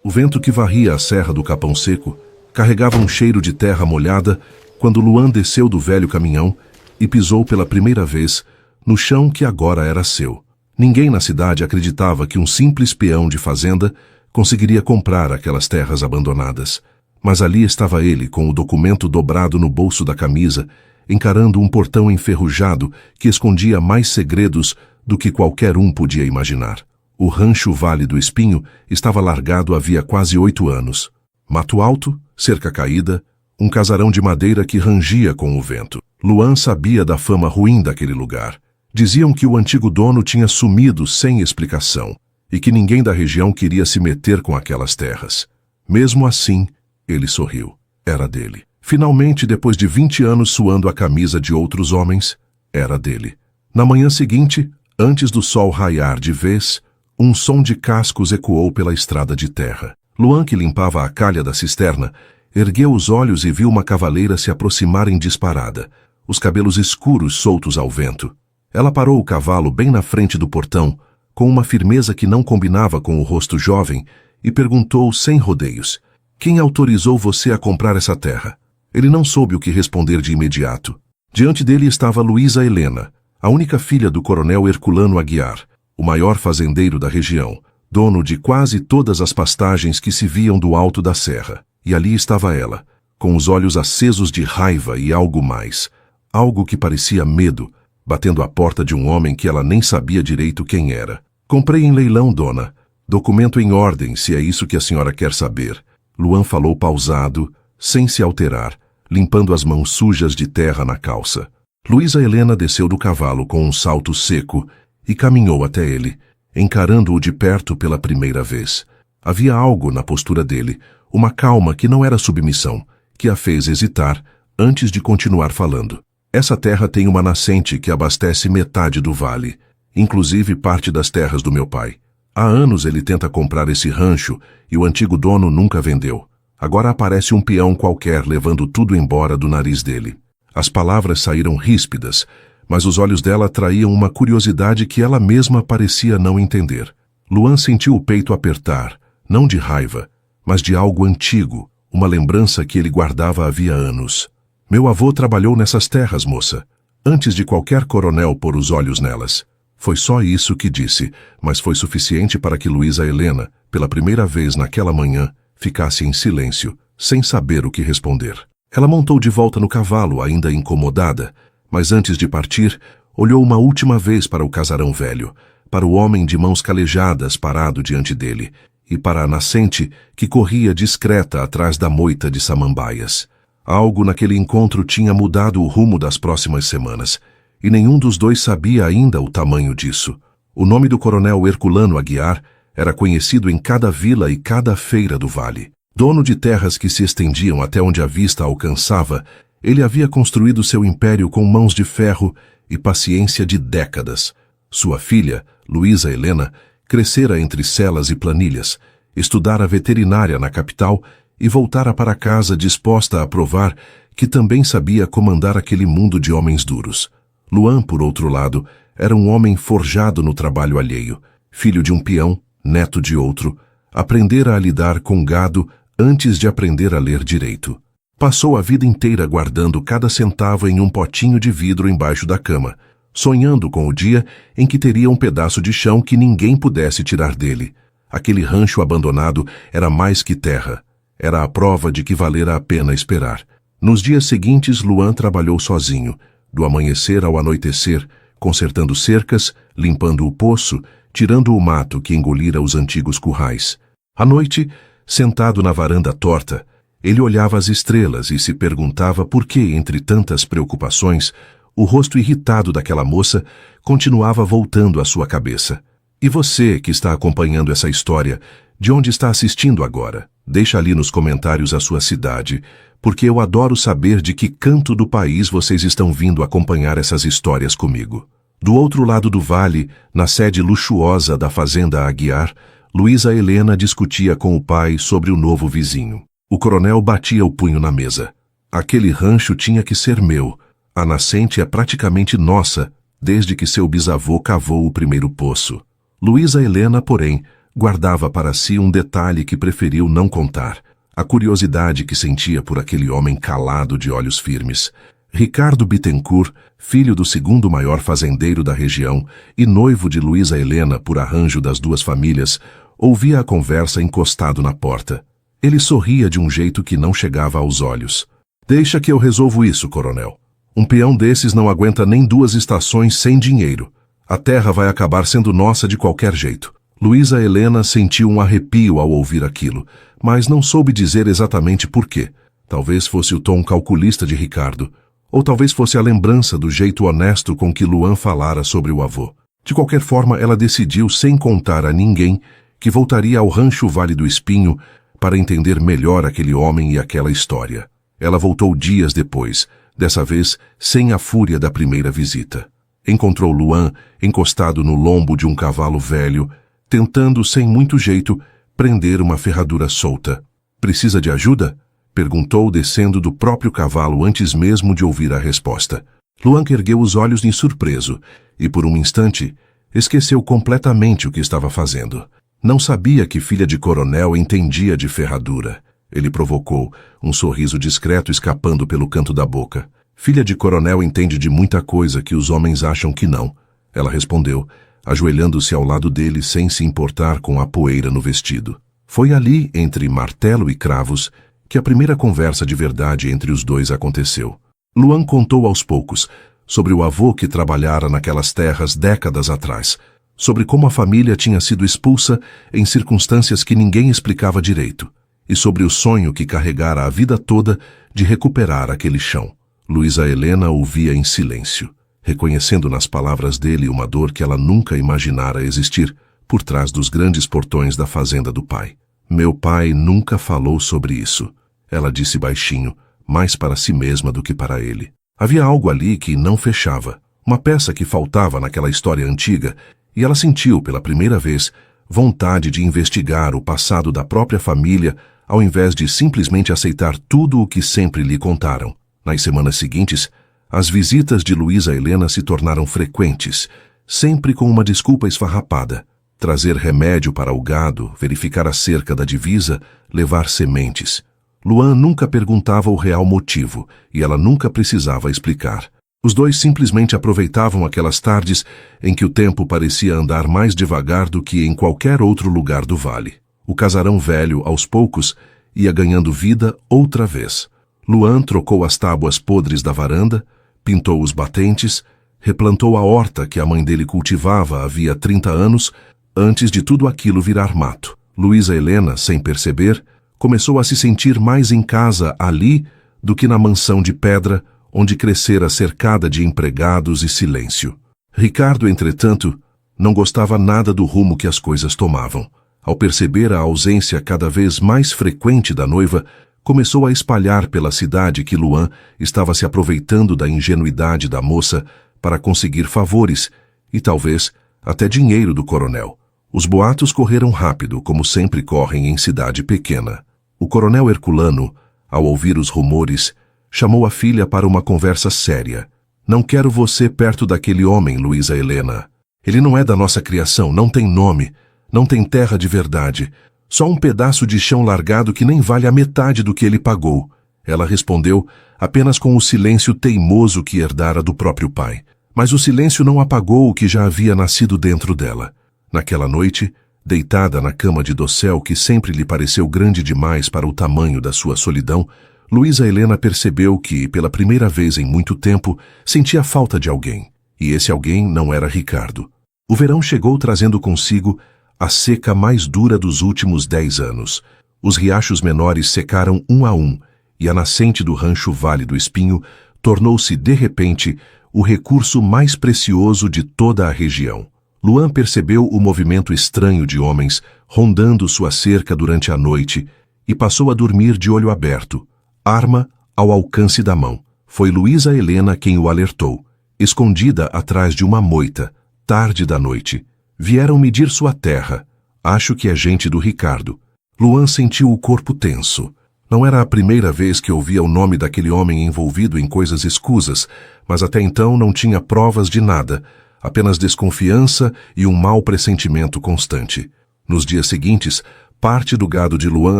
O vento que varria a serra do Capão Seco carregava um cheiro de terra molhada quando Luan desceu do velho caminhão e pisou pela primeira vez no chão que agora era seu. Ninguém na cidade acreditava que um simples peão de fazenda conseguiria comprar aquelas terras abandonadas. Mas ali estava ele, com o documento dobrado no bolso da camisa, encarando um portão enferrujado que escondia mais segredos do que qualquer um podia imaginar. O rancho Vale do Espinho estava largado havia quase 8 anos. Mato alto, cerca caída, um casarão de madeira que rangia com o vento. Luan sabia da fama ruim daquele lugar. Diziam que o antigo dono tinha sumido sem explicação e que ninguém da região queria se meter com aquelas terras. Mesmo assim, ele sorriu. Era dele. Finalmente, depois de 20 anos suando a camisa de outros homens, era dele. Na manhã seguinte, antes do sol raiar de vez, um som de cascos ecoou pela estrada de terra. Luan, que limpava a calha da cisterna, ergueu os olhos e viu uma cavaleira se aproximar em disparada, os cabelos escuros soltos ao vento. Ela parou o cavalo bem na frente do portão, com uma firmeza que não combinava com o rosto jovem, e perguntou sem rodeios: "Quem autorizou você a comprar essa terra?" Ele não soube o que responder de imediato. Diante dele estava Luísa Helena, a única filha do coronel Herculano Aguiar, o maior fazendeiro da região, dono de quase todas as pastagens que se viam do alto da serra. E ali estava ela, com os olhos acesos de raiva e algo mais, algo que parecia medo, batendo à porta de um homem que ela nem sabia direito quem era. "Comprei em leilão, dona. Documento em ordem, se é isso que a senhora quer saber." Luan falou pausado, sem se alterar, limpando as mãos sujas de terra na calça. Luísa Helena desceu do cavalo com um salto seco e caminhou até ele, encarando-o de perto pela primeira vez. Havia algo na postura dele, uma calma que não era submissão, que a fez hesitar antes de continuar falando. "Essa terra tem uma nascente que abastece metade do vale, inclusive parte das terras do meu pai. Há anos ele tenta comprar esse rancho e o antigo dono nunca vendeu. Agora aparece um peão qualquer levando tudo embora do nariz dele." As palavras saíram ríspidas, mas os olhos dela traíam uma curiosidade que ela mesma parecia não entender. Luan sentiu o peito apertar, não de raiva, mas de algo antigo, uma lembrança que ele guardava havia anos. "Meu avô trabalhou nessas terras, moça, antes de qualquer coronel pôr os olhos nelas." Foi só isso que disse, mas foi suficiente para que Luísa Helena, pela primeira vez naquela manhã, ficasse em silêncio, sem saber o que responder. Ela montou de volta no cavalo, ainda incomodada, mas antes de partir, olhou uma última vez para o casarão velho, para o homem de mãos calejadas parado diante dele, e para a nascente que corria discreta atrás da moita de samambaias. Algo naquele encontro tinha mudado o rumo das próximas semanas, e nenhum dos dois sabia ainda o tamanho disso. O nome do coronel Herculano Aguiar era conhecido em cada vila e cada feira do vale. Dono de terras que se estendiam até onde a vista alcançava, ele havia construído seu império com mãos de ferro e paciência de décadas. Sua filha, Luísa Helena, crescera entre celas e planilhas, estudara veterinária na capital e voltara para casa disposta a provar que também sabia comandar aquele mundo de homens duros. Luan, por outro lado, era um homem forjado no trabalho alheio, filho de um peão, neto de outro, aprendera a lidar com gado antes de aprender a ler direito. Passou a vida inteira guardando cada centavo em um potinho de vidro embaixo da cama, sonhando com o dia em que teria um pedaço de chão que ninguém pudesse tirar dele. Aquele rancho abandonado era mais que terra. Era a prova de que valera a pena esperar. Nos dias seguintes, Luan trabalhou sozinho, do amanhecer ao anoitecer, consertando cercas, limpando o poço, tirando o mato que engolira os antigos currais. À noite, sentado na varanda torta, ele olhava as estrelas e se perguntava por que, entre tantas preocupações, o rosto irritado daquela moça continuava voltando à sua cabeça. E você, que está acompanhando essa história, de onde está assistindo agora? Deixa ali nos comentários a sua cidade, porque eu adoro saber de que canto do país vocês estão vindo acompanhar essas histórias comigo. Do outro lado do vale, na sede luxuosa da fazenda Aguiar, Luísa Helena discutia com o pai sobre o novo vizinho. O coronel batia o punho na mesa. Aquele rancho tinha que ser meu. A nascente é praticamente nossa, desde que seu bisavô cavou o primeiro poço. Luísa Helena, porém, guardava para si um detalhe que preferiu não contar: a curiosidade que sentia por aquele homem calado de olhos firmes. Ricardo Bittencourt, filho do segundo maior fazendeiro da região e noivo de Luísa Helena por arranjo das duas famílias, ouvia a conversa encostado na porta. Ele sorria de um jeito que não chegava aos olhos. "Deixa que eu resolvo isso, coronel. Um peão desses não aguenta nem 2 estações sem dinheiro. A terra vai acabar sendo nossa de qualquer jeito." Luísa Helena sentiu um arrepio ao ouvir aquilo, mas não soube dizer exatamente por quê. Talvez fosse o tom calculista de Ricardo, ou talvez fosse a lembrança do jeito honesto com que Luan falara sobre o avô. De qualquer forma, ela decidiu, sem contar a ninguém, que voltaria ao rancho Vale do Espinho para entender melhor aquele homem e aquela história. Ela voltou dias depois, dessa vez sem a fúria da primeira visita. Encontrou Luan encostado no lombo de um cavalo velho, tentando, sem muito jeito, prender uma ferradura solta. "Precisa de ajuda?" perguntou, descendo do próprio cavalo antes mesmo de ouvir a resposta. Luan ergueu os olhos em surpreso e, por um instante, esqueceu completamente o que estava fazendo. Não sabia que filha de coronel entendia de ferradura. Ele provocou, um sorriso discreto escapando pelo canto da boca. "Filha de coronel entende de muita coisa que os homens acham que não", ela respondeu, ajoelhando-se ao lado dele sem se importar com a poeira no vestido. Foi ali, entre martelo e cravos, que a primeira conversa de verdade entre os dois aconteceu. Luan contou aos poucos sobre o avô que trabalhara naquelas terras décadas atrás, sobre como a família tinha sido expulsa em circunstâncias que ninguém explicava direito, e sobre o sonho que carregara a vida toda de recuperar aquele chão. Luísa Helena ouvia em silêncio, reconhecendo nas palavras dele uma dor que ela nunca imaginara existir por trás dos grandes portões da fazenda do pai. "Meu pai nunca falou sobre isso", ela disse baixinho, mais para si mesma do que para ele. Havia algo ali que não fechava, uma peça que faltava naquela história antiga, e ela sentiu, pela primeira vez, vontade de investigar o passado da própria família, ao invés de simplesmente aceitar tudo o que sempre lhe contaram. Nas semanas seguintes, as visitas de Luísa Helena se tornaram frequentes, sempre com uma desculpa esfarrapada: trazer remédio para o gado, verificar a cerca da divisa, levar sementes. Luan nunca perguntava o real motivo, e ela nunca precisava explicar. Os dois simplesmente aproveitavam aquelas tardes em que o tempo parecia andar mais devagar do que em qualquer outro lugar do vale. O casarão velho, aos poucos, ia ganhando vida outra vez. Luan trocou as tábuas podres da varanda, pintou os batentes, replantou a horta que a mãe dele cultivava havia 30 anos, antes de tudo aquilo virar mato. Luísa Helena, sem perceber, começou a se sentir mais em casa ali do que na mansão de pedra, onde crescera cercada de empregados e silêncio. Ricardo, entretanto, não gostava nada do rumo que as coisas tomavam. Ao perceber a ausência cada vez mais frequente da noiva, começou a espalhar pela cidade que Luan estava se aproveitando da ingenuidade da moça para conseguir favores e, talvez, até dinheiro do coronel. Os boatos correram rápido, como sempre correm em cidade pequena. O coronel Herculano, ao ouvir os rumores, chamou a filha para uma conversa séria. "Não quero você perto daquele homem, Luísa Helena. Ele não é da nossa criação, não tem nome, não tem terra de verdade. Só um pedaço de chão largado que nem vale a metade do que ele pagou." Ela respondeu apenas com o silêncio teimoso que herdara do próprio pai. Mas o silêncio não apagou o que já havia nascido dentro dela. Naquela noite, deitada na cama de dossel que sempre lhe pareceu grande demais para o tamanho da sua solidão, Luísa Helena percebeu que, pela primeira vez em muito tempo, sentia falta de alguém. E esse alguém não era Ricardo. O verão chegou trazendo consigo a seca mais dura dos últimos 10 anos. Os riachos menores secaram um a um, e a nascente do rancho Vale do Espinho tornou-se, de repente, o recurso mais precioso de toda a região. Luan percebeu o movimento estranho de homens rondando sua cerca durante a noite e passou a dormir de olho aberto, arma ao alcance da mão. Foi Luísa Helena quem o alertou. Escondida atrás de uma moita, tarde da noite. "Vieram medir sua terra. Acho que é gente do Ricardo." Luan sentiu o corpo tenso. Não era a primeira vez que ouvia o nome daquele homem envolvido em coisas escusas, mas até então não tinha provas de nada, apenas desconfiança e um mau pressentimento constante. Nos dias seguintes, parte do gado de Luan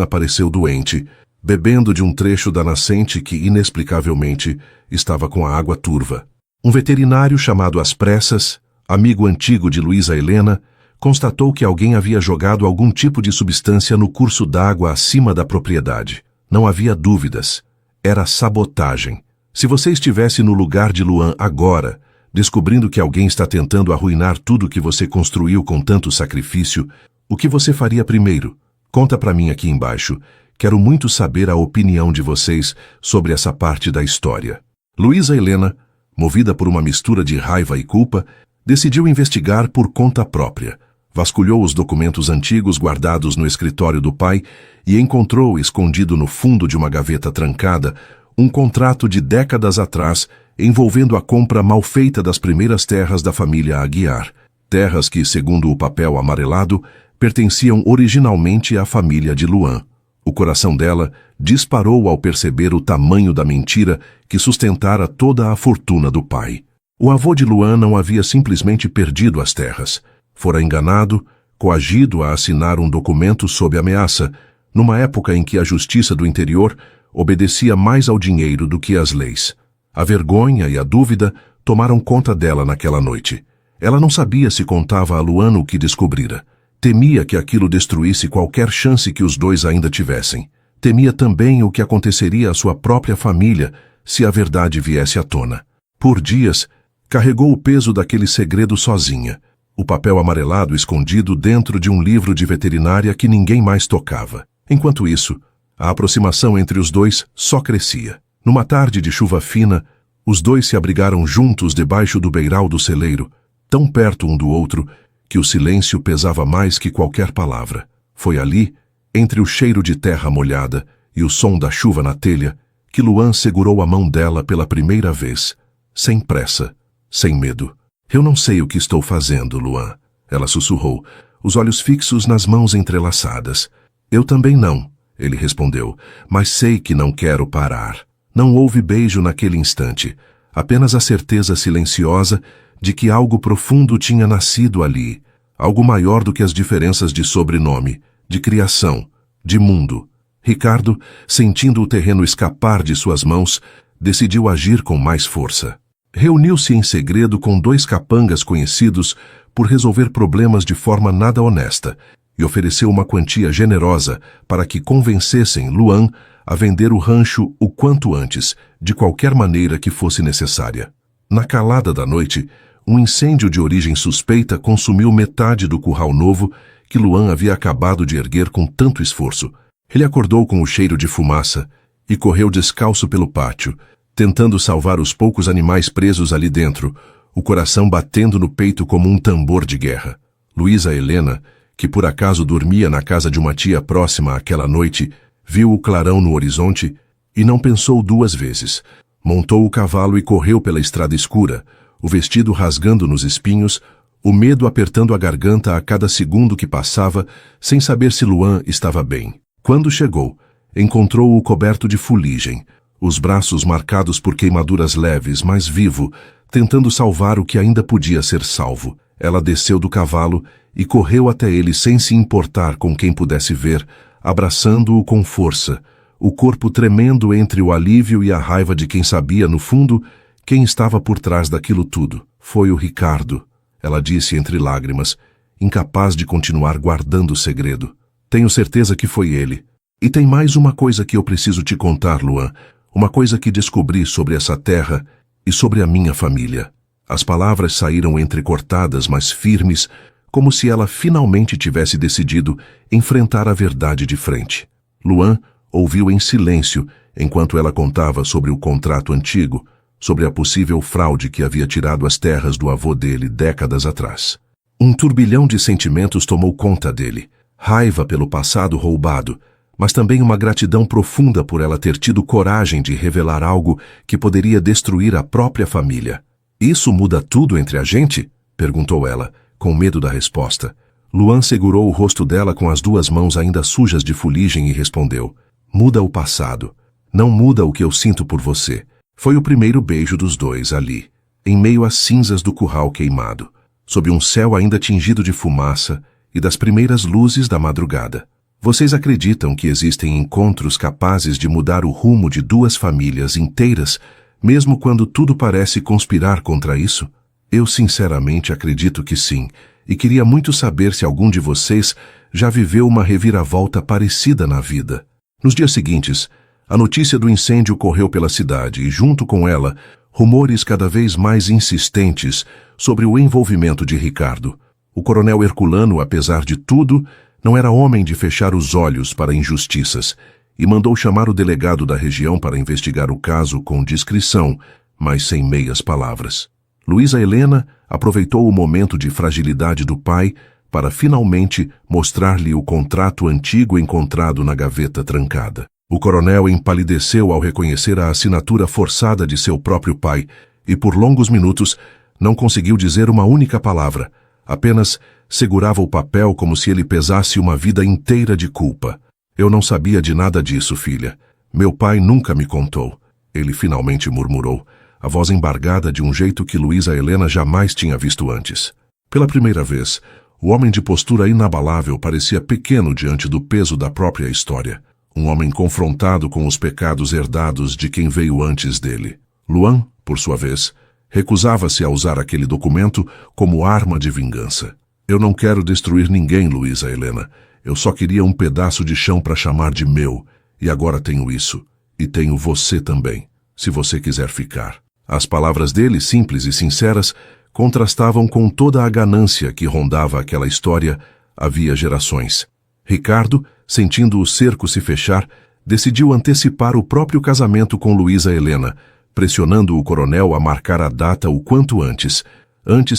apareceu doente, bebendo de um trecho da nascente que, inexplicavelmente, estava com a água turva. Um veterinário chamado às pressas, amigo antigo de Luísa Helena, constatou que alguém havia jogado algum tipo de substância no curso d'água acima da propriedade. Não havia dúvidas. Era sabotagem. Se você estivesse no lugar de Luan agora, descobrindo que alguém está tentando arruinar tudo que você construiu com tanto sacrifício, o que você faria primeiro? Conta pra mim aqui embaixo. Quero muito saber a opinião de vocês sobre essa parte da história. Luísa Helena, movida por uma mistura de raiva e culpa, decidiu investigar por conta própria. Vasculhou os documentos antigos guardados no escritório do pai e encontrou, escondido no fundo de uma gaveta trancada, um contrato de décadas atrás envolvendo a compra mal feita das primeiras terras da família Aguiar. Terras que, segundo o papel amarelado, pertenciam originalmente à família de Luan. O coração dela disparou ao perceber o tamanho da mentira que sustentara toda a fortuna do pai. O avô de Luan não havia simplesmente perdido as terras. Fora enganado, coagido a assinar um documento sob ameaça, numa época em que a justiça do interior obedecia mais ao dinheiro do que às leis. A vergonha e a dúvida tomaram conta dela naquela noite. Ela não sabia se contava a Luan o que descobrira. Temia que aquilo destruísse qualquer chance que os dois ainda tivessem. Temia também o que aconteceria à sua própria família se a verdade viesse à tona. Por dias, carregou o peso daquele segredo sozinha. O papel amarelado escondido dentro de um livro de veterinária que ninguém mais tocava. Enquanto isso, a aproximação entre os dois só crescia. Numa tarde de chuva fina, os dois se abrigaram juntos debaixo do beiral do celeiro, tão perto um do outro que o silêncio pesava mais que qualquer palavra. Foi ali, entre o cheiro de terra molhada e o som da chuva na telha, que Luan segurou a mão dela pela primeira vez, sem pressa, sem medo. Eu não sei o que estou fazendo, Luan, ela sussurrou, os olhos fixos nas mãos entrelaçadas. Eu também não, ele respondeu, mas sei que não quero parar. Não houve beijo naquele instante, apenas a certeza silenciosa de que algo profundo tinha nascido ali, algo maior do que as diferenças de sobrenome, de criação, de mundo. Ricardo, sentindo o terreno escapar de suas mãos, decidiu agir com mais força. Reuniu-se em segredo com 2 capangas conhecidos por resolver problemas de forma nada honesta e ofereceu uma quantia generosa para que convencessem Luan a vender o rancho o quanto antes, de qualquer maneira que fosse necessária. Na calada da noite, um incêndio de origem suspeita consumiu metade do curral novo que Luan havia acabado de erguer com tanto esforço. Ele acordou com o cheiro de fumaça e correu descalço pelo pátio, tentando salvar os poucos animais presos ali dentro, o coração batendo no peito como um tambor de guerra. Luísa Helena, que por acaso dormia na casa de uma tia próxima àquela noite, viu o clarão no horizonte e não pensou 2 vezes. Montou o cavalo e correu pela estrada escura, o vestido rasgando nos espinhos, o medo apertando a garganta a cada segundo que passava, sem saber se Luan estava bem. Quando chegou, encontrou-o coberto de fuligem, os braços marcados por queimaduras leves, mas vivo, tentando salvar o que ainda podia ser salvo. Ela desceu do cavalo e correu até ele sem se importar com quem pudesse ver, abraçando-o com força, o corpo tremendo entre o alívio e a raiva de quem sabia, no fundo, quem estava por trás daquilo tudo. Foi o Ricardo, ela disse entre lágrimas, incapaz de continuar guardando o segredo. Tenho certeza que foi ele. E tem mais uma coisa que eu preciso te contar, Luan, uma coisa que descobri sobre essa terra e sobre a minha família. As palavras saíram entrecortadas, mas firmes, como se ela finalmente tivesse decidido enfrentar a verdade de frente. Luan ouviu em silêncio enquanto ela contava sobre o contrato antigo, sobre a possível fraude que havia tirado as terras do avô dele décadas atrás. Um turbilhão de sentimentos tomou conta dele. Raiva pelo passado roubado, mas também uma gratidão profunda por ela ter tido coragem de revelar algo que poderia destruir a própria família. Isso muda tudo entre a gente? Perguntou ela, com medo da resposta. Luan segurou o rosto dela com as 2 mãos ainda sujas de fuligem e respondeu: muda o passado. Não muda o que eu sinto por você. Foi o primeiro beijo dos 2 ali, em meio às cinzas do curral queimado, sob um céu ainda tingido de fumaça e das primeiras luzes da madrugada. Vocês acreditam que existem encontros capazes de mudar o rumo de duas famílias inteiras, mesmo quando tudo parece conspirar contra isso? Eu sinceramente acredito que sim, e queria muito saber se algum de vocês já viveu uma reviravolta parecida na vida. Nos dias seguintes, a notícia do incêndio correu pela cidade e, junto com ela, rumores cada vez mais insistentes sobre o envolvimento de Ricardo. O coronel Herculano, apesar de tudo, não era homem de fechar os olhos para injustiças e mandou chamar o delegado da região para investigar o caso com discrição, mas sem meias palavras. Luísa Helena aproveitou o momento de fragilidade do pai para finalmente mostrar-lhe o contrato antigo encontrado na gaveta trancada. O coronel empalideceu ao reconhecer a assinatura forçada de seu próprio pai e por longos minutos não conseguiu dizer uma única palavra, apenas segurava o papel como se ele pesasse uma vida inteira de culpa. Eu não sabia de nada disso, filha. Meu pai nunca me contou. Ele finalmente murmurou, a voz embargada de um jeito que Luísa Helena jamais tinha visto antes. Pela primeira vez, o homem de postura inabalável parecia pequeno diante do peso da própria história. Um homem confrontado com os pecados herdados de quem veio antes dele. Luan, por sua vez, recusava-se a usar aquele documento como arma de vingança. Eu não quero destruir ninguém, Luísa Helena. Eu só queria um pedaço de chão para chamar de meu, e agora tenho isso. E tenho você também, se você quiser ficar. As palavras dele, simples e sinceras, contrastavam com toda a ganância que rondava aquela história havia gerações. Ricardo, sentindo o cerco se fechar, decidiu antecipar o próprio casamento com Luísa Helena, pressionando o coronel a marcar a data o quanto antes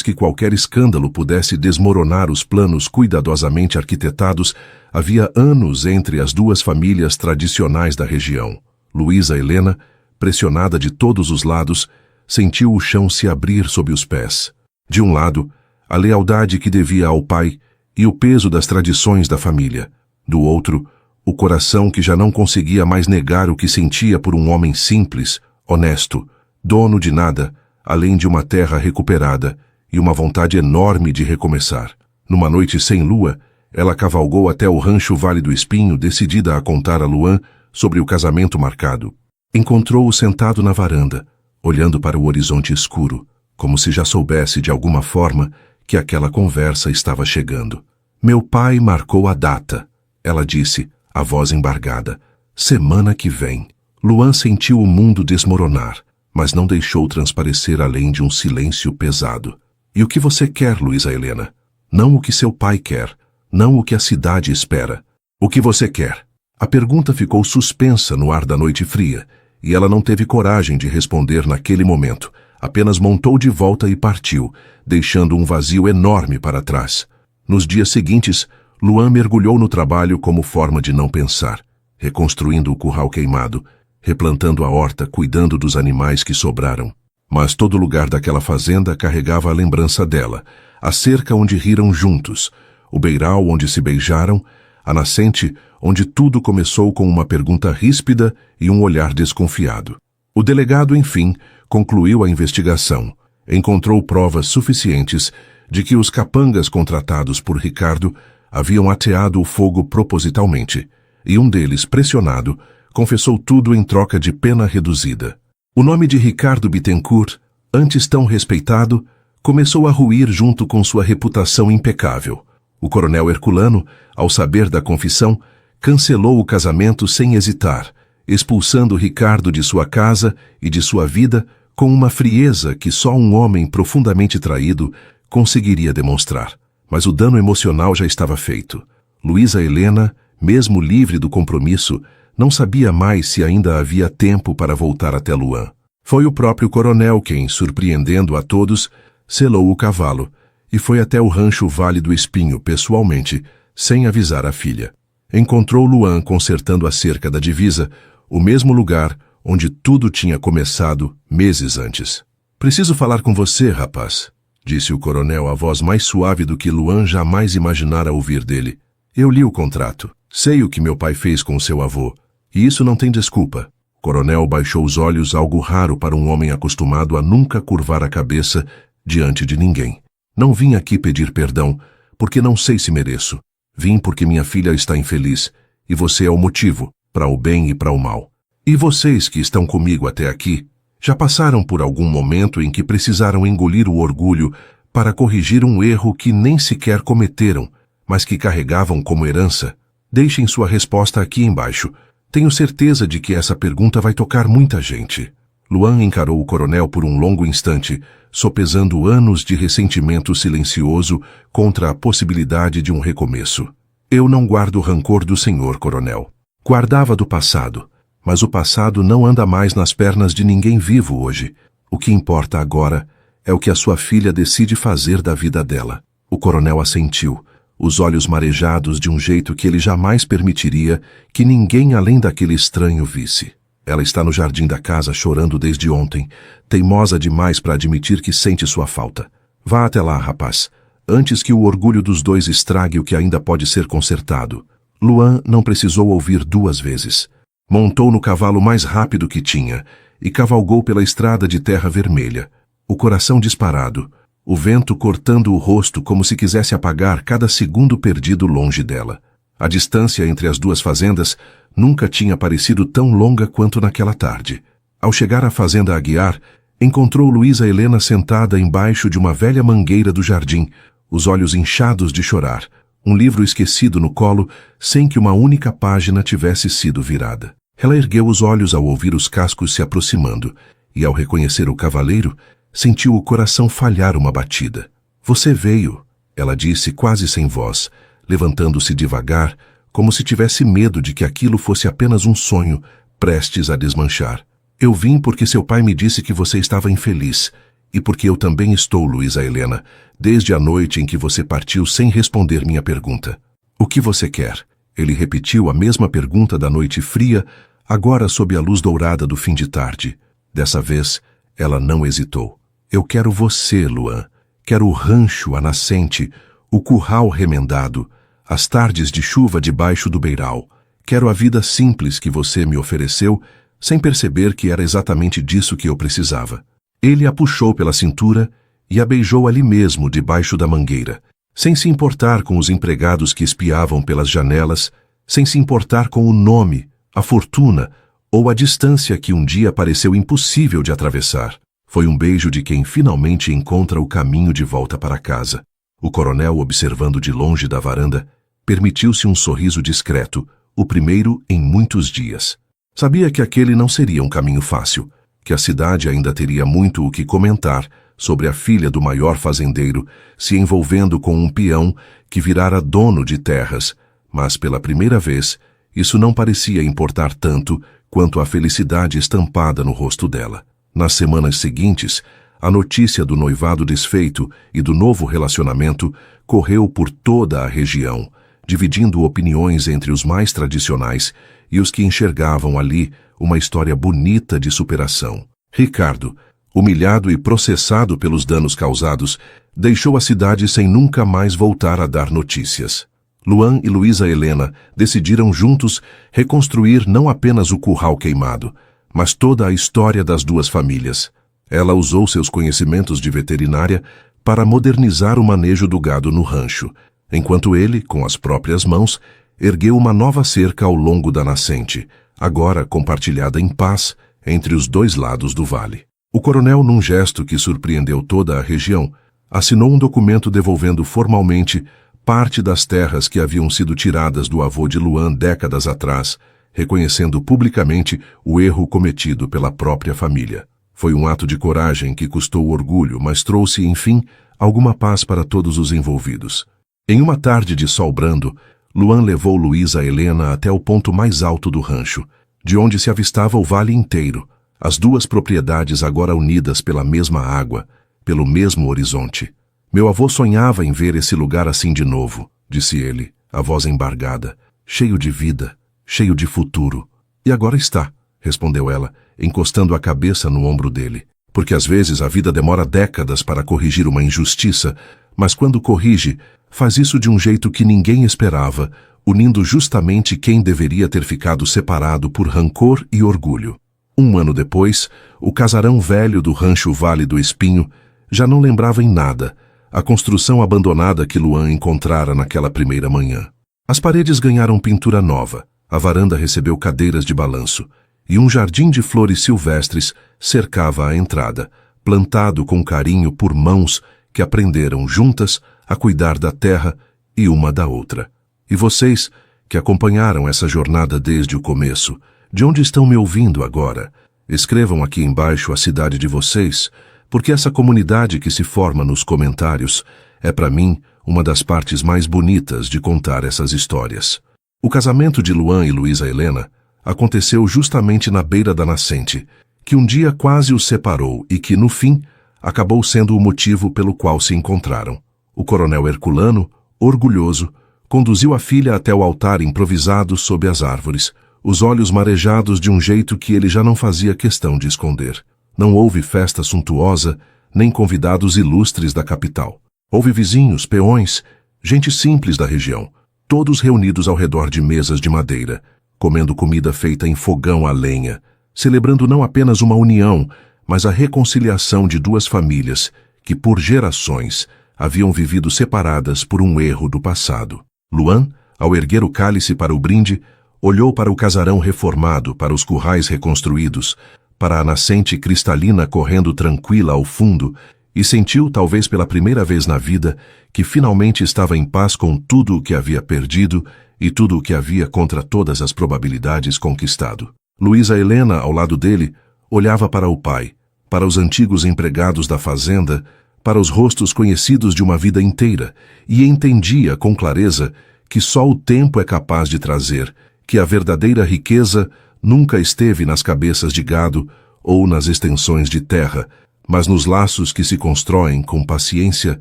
que qualquer escândalo pudesse desmoronar os planos cuidadosamente arquitetados. Havia anos entre as duas famílias tradicionais da região. Luísa Helena, pressionada de todos os lados, sentiu o chão se abrir sob os pés. De um lado, a lealdade que devia ao pai e o peso das tradições da família. Do outro, o coração que já não conseguia mais negar o que sentia por um homem simples, honesto, dono de nada, além de uma terra recuperada e uma vontade enorme de recomeçar. Numa noite sem lua, ela cavalgou até o rancho Vale do Espinho, decidida a contar a Luan sobre o casamento marcado. Encontrou-o sentado na varanda, olhando para o horizonte escuro, como se já soubesse de alguma forma que aquela conversa estava chegando. Meu pai marcou a data, ela disse, a voz embargada. Semana que vem. Luan sentiu o mundo desmoronar, mas não deixou transparecer além de um silêncio pesado. E o que você quer, Luísa Helena? Não o que seu pai quer, não o que a cidade espera. O que você quer? A pergunta ficou suspensa no ar da noite fria, e ela não teve coragem de responder naquele momento. Apenas montou de volta e partiu, deixando um vazio enorme para trás. Nos dias seguintes, Luan mergulhou no trabalho como forma de não pensar, reconstruindo o curral queimado, replantando a horta, cuidando dos animais que sobraram. Mas todo lugar daquela fazenda carregava a lembrança dela, a cerca onde riram juntos, o beiral onde se beijaram, a nascente onde tudo começou com uma pergunta ríspida e um olhar desconfiado. O delegado, enfim, concluiu a investigação. Encontrou provas suficientes de que os capangas contratados por Ricardo haviam ateado o fogo propositalmente, e um deles, pressionado, confessou tudo em troca de pena reduzida. O nome de Ricardo Bittencourt, antes tão respeitado, começou a ruir junto com sua reputação impecável. O coronel Herculano, ao saber da confissão, cancelou o casamento sem hesitar, expulsando Ricardo de sua casa e de sua vida com uma frieza que só um homem profundamente traído conseguiria demonstrar. Mas o dano emocional já estava feito. Luísa Helena, mesmo livre do compromisso, não sabia mais se ainda havia tempo para voltar até Luan. Foi o próprio coronel quem, surpreendendo a todos, selou o cavalo e foi até o rancho Vale do Espinho pessoalmente, sem avisar a filha. Encontrou Luan consertando a cerca da divisa, o mesmo lugar onde tudo tinha começado meses antes. "Preciso falar com você, rapaz", disse o coronel, a voz mais suave do que Luan jamais imaginara ouvir dele. "Eu li o contrato. Sei o que meu pai fez com seu avô, e isso não tem desculpa." O coronel baixou os olhos, algo raro para um homem acostumado a nunca curvar a cabeça diante de ninguém. "Não vim aqui pedir perdão, porque não sei se mereço. Vim porque minha filha está infeliz, e você é o motivo, para o bem e para o mal. E vocês que estão comigo até aqui, já passaram por algum momento em que precisaram engolir o orgulho para corrigir um erro que nem sequer cometeram, mas que carregavam como herança? Deixem sua resposta aqui embaixo. Tenho certeza de que essa pergunta vai tocar muita gente. Luan encarou o coronel por um longo instante, sopesando anos de ressentimento silencioso contra a possibilidade de um recomeço. Eu não guardo rancor do senhor, coronel. Guardava do passado, mas o passado não anda mais nas pernas de ninguém vivo hoje. O que importa agora é o que a sua filha decide fazer da vida dela. O coronel assentiu, os olhos marejados de um jeito que ele jamais permitiria que ninguém além daquele estranho visse. Ela está no jardim da casa chorando desde ontem, teimosa demais para admitir que sente sua falta. Vá até lá, rapaz, antes que o orgulho dos dois estrague o que ainda pode ser consertado. Luan não precisou ouvir duas vezes. Montou no cavalo mais rápido que tinha e cavalgou pela estrada de terra vermelha, o coração disparado, o vento cortando o rosto como se quisesse apagar cada segundo perdido longe dela. A distância entre as duas fazendas nunca tinha parecido tão longa quanto naquela tarde. Ao chegar à fazenda Aguiar, encontrou Luísa Helena sentada embaixo de uma velha mangueira do jardim, os olhos inchados de chorar, um livro esquecido no colo, sem que uma única página tivesse sido virada. Ela ergueu os olhos ao ouvir os cascos se aproximando, e ao reconhecer o cavaleiro, sentiu o coração falhar uma batida. Você veio, ela disse quase sem voz, levantando-se devagar, como se tivesse medo de que aquilo fosse apenas um sonho, prestes a desmanchar. Eu vim porque seu pai me disse que você estava infeliz, e porque eu também estou, Luísa Helena, desde a noite em que você partiu sem responder minha pergunta. O que você quer? Ele repetiu a mesma pergunta da noite fria, agora sob a luz dourada do fim de tarde. Dessa vez, ela não hesitou. Eu quero você, Luan. Quero o rancho, a nascente, o curral remendado, as tardes de chuva debaixo do beiral. Quero a vida simples que você me ofereceu, sem perceber que era exatamente disso que eu precisava. Ele a puxou pela cintura e a beijou ali mesmo, debaixo da mangueira, sem se importar com os empregados que espiavam pelas janelas, sem se importar com o nome, a fortuna ou a distância que um dia pareceu impossível de atravessar. Foi um beijo de quem finalmente encontra o caminho de volta para casa. O coronel, observando de longe da varanda, permitiu-se um sorriso discreto, o primeiro em muitos dias. Sabia que aquele não seria um caminho fácil, que a cidade ainda teria muito o que comentar sobre a filha do maior fazendeiro se envolvendo com um peão que virara dono de terras, mas pela primeira vez, isso não parecia importar tanto quanto a felicidade estampada no rosto dela. Nas semanas seguintes, a notícia do noivado desfeito e do novo relacionamento correu por toda a região, dividindo opiniões entre os mais tradicionais e os que enxergavam ali uma história bonita de superação. Ricardo, humilhado e processado pelos danos causados, deixou a cidade sem nunca mais voltar a dar notícias. Luan e Luísa Helena decidiram juntos reconstruir não apenas o curral queimado, mas toda a história das duas famílias. Ela usou seus conhecimentos de veterinária para modernizar o manejo do gado no rancho, enquanto ele, com as próprias mãos, ergueu uma nova cerca ao longo da nascente, agora compartilhada em paz entre os dois lados do vale. O coronel, num gesto que surpreendeu toda a região, assinou um documento devolvendo formalmente parte das terras que haviam sido tiradas do avô de Luan décadas atrás, reconhecendo publicamente o erro cometido pela própria família. Foi um ato de coragem que custou orgulho, mas trouxe, enfim, alguma paz para todos os envolvidos. Em uma tarde de sol brando, Luan levou Luísa Helena até o ponto mais alto do rancho, de onde se avistava o vale inteiro, as duas propriedades agora unidas pela mesma água, pelo mesmo horizonte. Meu avô sonhava em ver esse lugar assim de novo, disse ele, a voz embargada, cheio de vida, cheio de futuro. E agora está, respondeu ela, encostando a cabeça no ombro dele. Porque às vezes a vida demora décadas para corrigir uma injustiça, mas quando corrige, faz isso de um jeito que ninguém esperava, unindo justamente quem deveria ter ficado separado por rancor e orgulho. 1 ano depois, o casarão velho do rancho Vale do Espinho já não lembrava em nada, a construção abandonada que Luan encontrara naquela primeira manhã. As paredes ganharam pintura nova, a varanda recebeu cadeiras de balanço, e um jardim de flores silvestres cercava a entrada, plantado com carinho por mãos que aprenderam juntas a cuidar da terra e uma da outra. E vocês, que acompanharam essa jornada desde o começo, de onde estão me ouvindo agora? Escrevam aqui embaixo a cidade de vocês, porque essa comunidade que se forma nos comentários é para mim uma das partes mais bonitas de contar essas histórias. O casamento de Luan e Luísa Helena aconteceu justamente na beira da nascente, que um dia quase os separou e que, no fim, acabou sendo o motivo pelo qual se encontraram. O coronel Herculano, orgulhoso, conduziu a filha até o altar improvisado sob as árvores, os olhos marejados de um jeito que ele já não fazia questão de esconder. Não houve festa suntuosa, nem convidados ilustres da capital. Houve vizinhos, peões, gente simples da região, todos reunidos ao redor de mesas de madeira, comendo comida feita em fogão a lenha, celebrando não apenas uma união, mas a reconciliação de duas famílias que, por gerações, haviam vivido separadas por um erro do passado. Luan, ao erguer o cálice para o brinde, olhou para o casarão reformado, para os currais reconstruídos, para a nascente cristalina correndo tranquila ao fundo, e sentiu, talvez pela primeira vez na vida, que finalmente estava em paz com tudo o que havia perdido e tudo o que havia, contra todas as probabilidades, conquistado. Luísa Helena, ao lado dele, olhava para o pai, para os antigos empregados da fazenda, para os rostos conhecidos de uma vida inteira, e entendia com clareza que só o tempo é capaz de trazer, que a verdadeira riqueza nunca esteve nas cabeças de gado ou nas extensões de terra, mas nos laços que se constroem com paciência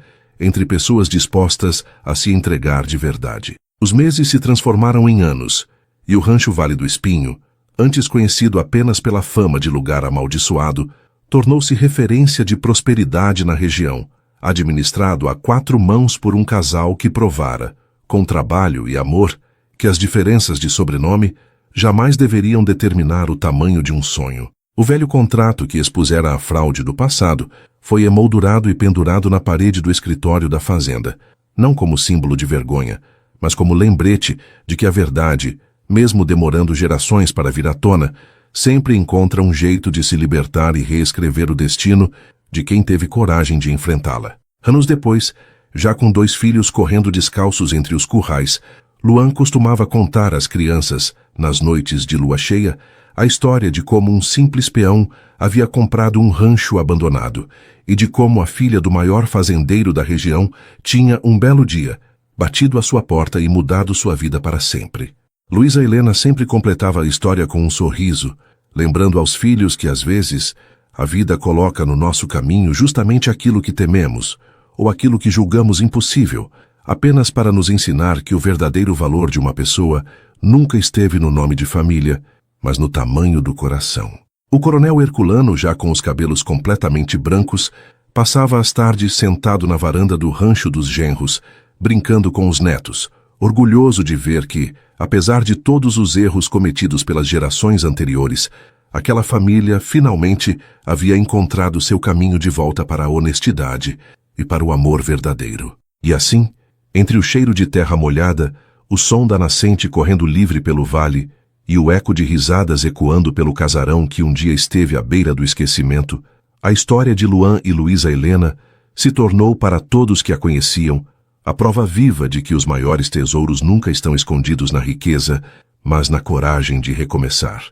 entre pessoas dispostas a se entregar de verdade. Os meses se transformaram em anos, e o Rancho Vale do Espinho, antes conhecido apenas pela fama de lugar amaldiçoado, tornou-se referência de prosperidade na região, administrado a 4 mãos por um casal que provara, com trabalho e amor, que as diferenças de sobrenome jamais deveriam determinar o tamanho de um sonho. O velho contrato que expusera a fraude do passado foi emoldurado e pendurado na parede do escritório da fazenda, não como símbolo de vergonha, mas como lembrete de que a verdade, mesmo demorando gerações para vir à tona, sempre encontra um jeito de se libertar e reescrever o destino de quem teve coragem de enfrentá-la. Anos depois, já com 2 filhos correndo descalços entre os currais, Luan costumava contar às crianças, nas noites de lua cheia, a história de como um simples peão havia comprado um rancho abandonado e de como a filha do maior fazendeiro da região tinha, um belo dia, batido à sua porta e mudado sua vida para sempre. Luísa Helena sempre completava a história com um sorriso, lembrando aos filhos que, às vezes, a vida coloca no nosso caminho justamente aquilo que tememos, ou aquilo que julgamos impossível, apenas para nos ensinar que o verdadeiro valor de uma pessoa nunca esteve no nome de família, mas no tamanho do coração. O coronel Herculano, já com os cabelos completamente brancos, passava as tardes sentado na varanda do rancho dos genros, brincando com os netos, orgulhoso de ver que, apesar de todos os erros cometidos pelas gerações anteriores, aquela família finalmente havia encontrado seu caminho de volta para a honestidade e para o amor verdadeiro. E assim, entre o cheiro de terra molhada, o som da nascente correndo livre pelo vale e o eco de risadas ecoando pelo casarão que um dia esteve à beira do esquecimento, a história de Luan e Luísa Helena se tornou, para todos que a conheciam, a prova viva de que os maiores tesouros nunca estão escondidos na riqueza, mas na coragem de recomeçar.